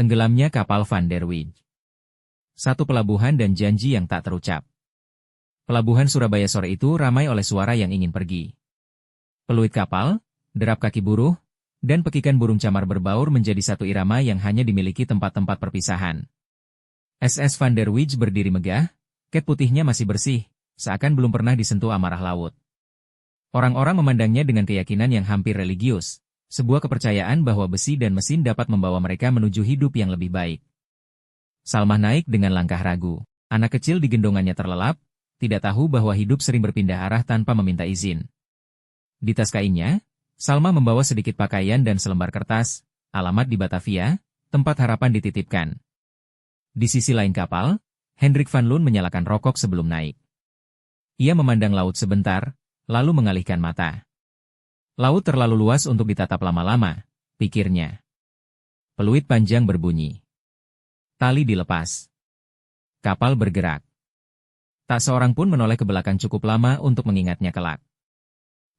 Tenggelamnya kapal Van der Wijk. Satu pelabuhan dan janji yang tak terucap. Pelabuhan Surabaya sore itu ramai oleh suara yang ingin pergi. Peluit kapal, derap kaki buruh, dan pekikan burung camar berbaur menjadi satu irama yang hanya dimiliki tempat-tempat perpisahan. SS Van der Wijk berdiri megah, ket putihnya masih bersih, seakan belum pernah disentuh amarah laut. Orang-orang memandangnya dengan keyakinan yang hampir religius, sebuah kepercayaan bahwa besi dan mesin dapat membawa mereka menuju hidup yang lebih baik. Salmah naik dengan langkah ragu. Anak kecil di gendongannya terlelap, tidak tahu bahwa hidup sering berpindah arah tanpa meminta izin. Di tas kainnya, Salma membawa sedikit pakaian dan selembar kertas, alamat di Batavia, tempat harapan dititipkan. Di sisi lain kapal, Hendrik van Loon menyalakan rokok sebelum naik. Ia memandang laut sebentar, lalu mengalihkan mata. Laut terlalu luas untuk ditatap lama-lama, pikirnya. Peluit panjang berbunyi. Tali dilepas. Kapal bergerak. Tak seorang pun menoleh ke belakang cukup lama untuk mengingatnya kelak.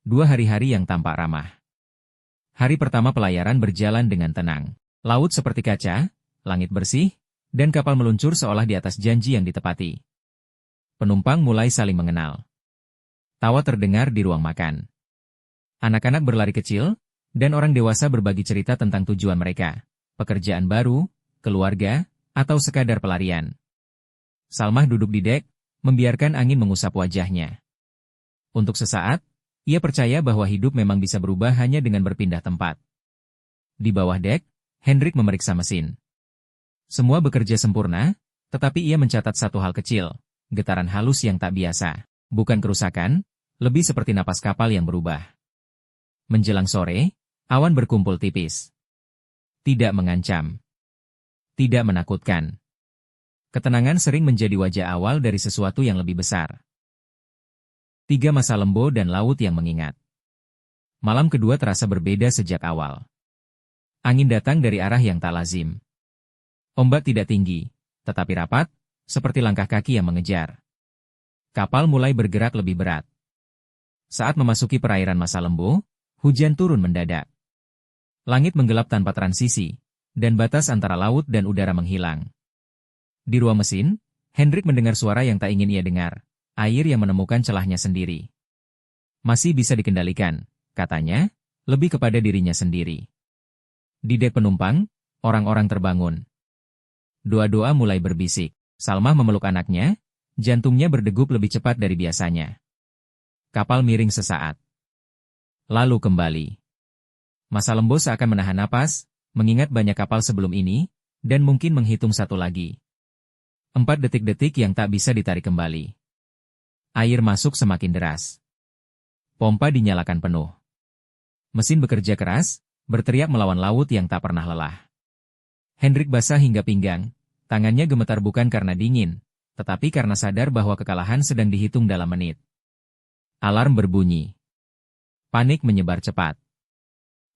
2 hari-hari yang tampak ramah. Hari pertama pelayaran berjalan dengan tenang. Laut seperti kaca, langit bersih, dan kapal meluncur seolah di atas janji yang ditepati. Penumpang mulai saling mengenal. Tawa terdengar di ruang makan. Anak-anak berlari kecil, dan orang dewasa berbagi cerita tentang tujuan mereka, pekerjaan baru, keluarga, atau sekadar pelarian. Salmah duduk di dek, membiarkan angin mengusap wajahnya. Untuk sesaat, ia percaya bahwa hidup memang bisa berubah hanya dengan berpindah tempat. Di bawah dek, Hendrik memeriksa mesin. Semua bekerja sempurna, tetapi ia mencatat satu hal kecil, getaran halus yang tak biasa. Bukan kerusakan, lebih seperti napas kapal yang berubah. Menjelang sore, awan berkumpul tipis. Tidak mengancam. Tidak menakutkan. Ketenangan sering menjadi wajah awal dari sesuatu yang lebih besar. 3 masa lembo dan laut yang mengingat. Malam kedua terasa berbeda sejak awal. Angin datang dari arah yang tak lazim. Ombak tidak tinggi, tetapi rapat, seperti langkah kaki yang mengejar. Kapal mulai bergerak lebih berat. Saat memasuki perairan masa lembo, hujan turun mendadak. Langit menggelap tanpa transisi, dan batas antara laut dan udara menghilang. Di ruang mesin, Hendrik mendengar suara yang tak ingin ia dengar, air yang menemukan celahnya sendiri. Masih bisa dikendalikan, katanya, lebih kepada dirinya sendiri. Di dek penumpang, orang-orang terbangun. Doa-doa mulai berbisik. Salmah memeluk anaknya, jantungnya berdegup lebih cepat dari biasanya. Kapal miring sesaat. Lalu kembali. Masa lembo seakan menahan napas, mengingat banyak kapal sebelum ini, dan mungkin menghitung satu lagi. 4 detik-detik yang tak bisa ditarik kembali. Air masuk semakin deras. Pompa dinyalakan penuh. Mesin bekerja keras, berteriak melawan laut yang tak pernah lelah. Hendrik basah hingga pinggang, tangannya gemetar bukan karena dingin, tetapi karena sadar bahwa kekalahan sedang dihitung dalam menit. Alarm berbunyi. Panik menyebar cepat.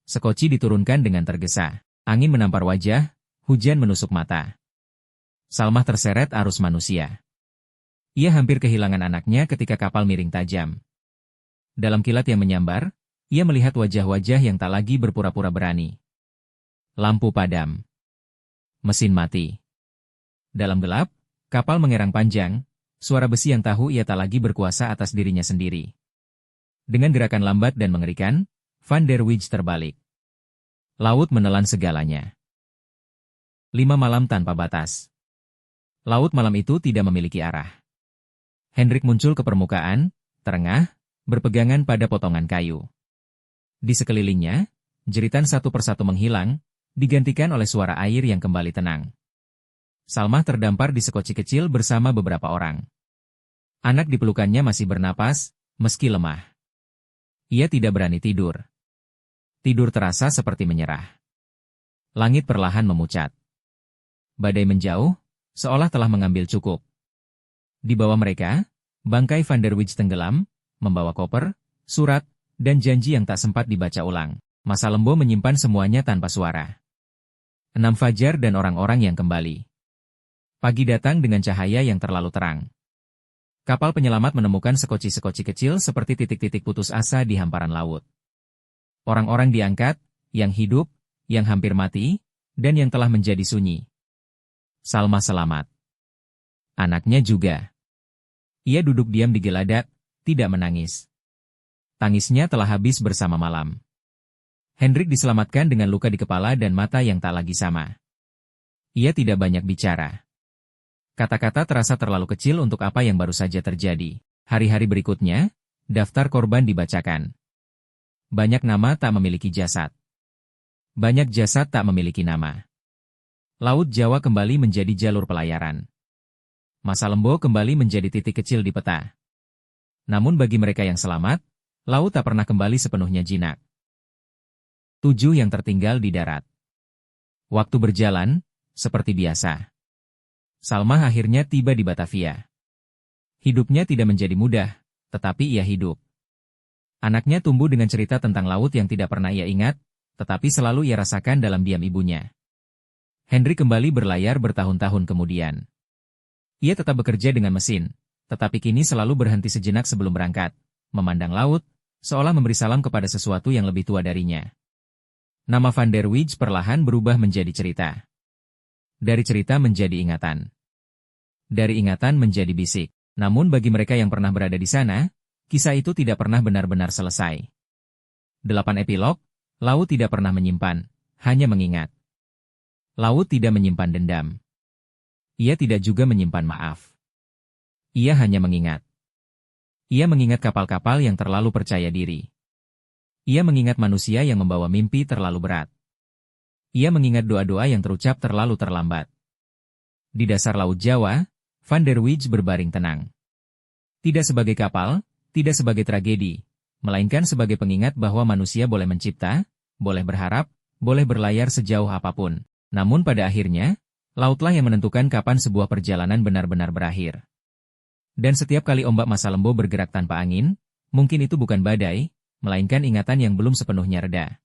Sekoci diturunkan dengan tergesa. Angin menampar wajah, hujan menusuk mata. Salmah terseret arus manusia. Ia hampir kehilangan anaknya ketika kapal miring tajam. Dalam kilat yang menyambar, ia melihat wajah-wajah yang tak lagi berpura-pura berani. Lampu padam. Mesin mati. Dalam gelap, kapal mengerang panjang, suara besi yang tahu ia tak lagi berkuasa atas dirinya sendiri. Dengan gerakan lambat dan mengerikan, Van der Wijk terbalik. Laut menelan segalanya. 5 malam tanpa batas. Laut malam itu tidak memiliki arah. Hendrik muncul ke permukaan, terengah, berpegangan pada potongan kayu. Di sekelilingnya, jeritan satu persatu menghilang, digantikan oleh suara air yang kembali tenang. Salmah terdampar di sekoci kecil bersama beberapa orang. Anak di pelukannya masih bernapas, meski lemah. Ia tidak berani tidur. Tidur terasa seperti menyerah. Langit perlahan memucat. Badai menjauh, seolah telah mengambil cukup. Di bawah mereka, bangkai Van der Wijk tenggelam, membawa koper, surat, dan janji yang tak sempat dibaca ulang. Masa lembo menyimpan semuanya tanpa suara. 6 fajar dan orang-orang yang kembali. Pagi datang dengan cahaya yang terlalu terang. Kapal penyelamat menemukan sekoci-sekoci kecil seperti titik-titik putus asa di hamparan laut. Orang-orang diangkat, yang hidup, yang hampir mati, dan yang telah menjadi sunyi. Salma selamat. Anaknya juga. Ia duduk diam di geladak, tidak menangis. Tangisnya telah habis bersama malam. Hendrik diselamatkan dengan luka di kepala dan mata yang tak lagi sama. Ia tidak banyak bicara. Kata-kata terasa terlalu kecil untuk apa yang baru saja terjadi. Hari-hari berikutnya, daftar korban dibacakan. Banyak nama tak memiliki jasad. Banyak jasad tak memiliki nama. Laut Jawa kembali menjadi jalur pelayaran. Masa Lembo kembali menjadi titik kecil di peta. Namun bagi mereka yang selamat, laut tak pernah kembali sepenuhnya jinak. 7 yang tertinggal di darat. Waktu berjalan, seperti biasa. Salma akhirnya tiba di Batavia. Hidupnya tidak menjadi mudah, tetapi ia hidup. Anaknya tumbuh dengan cerita tentang laut yang tidak pernah ia ingat, tetapi selalu ia rasakan dalam diam ibunya. Hendrik kembali berlayar bertahun-tahun kemudian. Ia tetap bekerja dengan mesin, tetapi kini selalu berhenti sejenak sebelum berangkat, memandang laut, seolah memberi salam kepada sesuatu yang lebih tua darinya. Nama Van der Wijs perlahan berubah menjadi cerita. Dari cerita menjadi ingatan. Dari ingatan menjadi bisik. Namun bagi mereka yang pernah berada di sana, kisah itu tidak pernah benar-benar selesai. 8 epilog, laut tidak pernah menyimpan, hanya mengingat. Laut tidak menyimpan dendam. Ia tidak juga menyimpan maaf. Ia hanya mengingat. Ia mengingat kapal-kapal yang terlalu percaya diri. Ia mengingat manusia yang membawa mimpi terlalu berat. Ia mengingat doa-doa yang terucap terlalu terlambat. Di dasar Laut Jawa, Van der Wijs berbaring tenang. Tidak sebagai kapal, tidak sebagai tragedi, melainkan sebagai pengingat bahwa manusia boleh mencipta, boleh berharap, boleh berlayar sejauh apapun. Namun pada akhirnya, lautlah yang menentukan kapan sebuah perjalanan benar-benar berakhir. Dan setiap kali ombak Masa Lembo bergerak tanpa angin, mungkin itu bukan badai, melainkan ingatan yang belum sepenuhnya reda.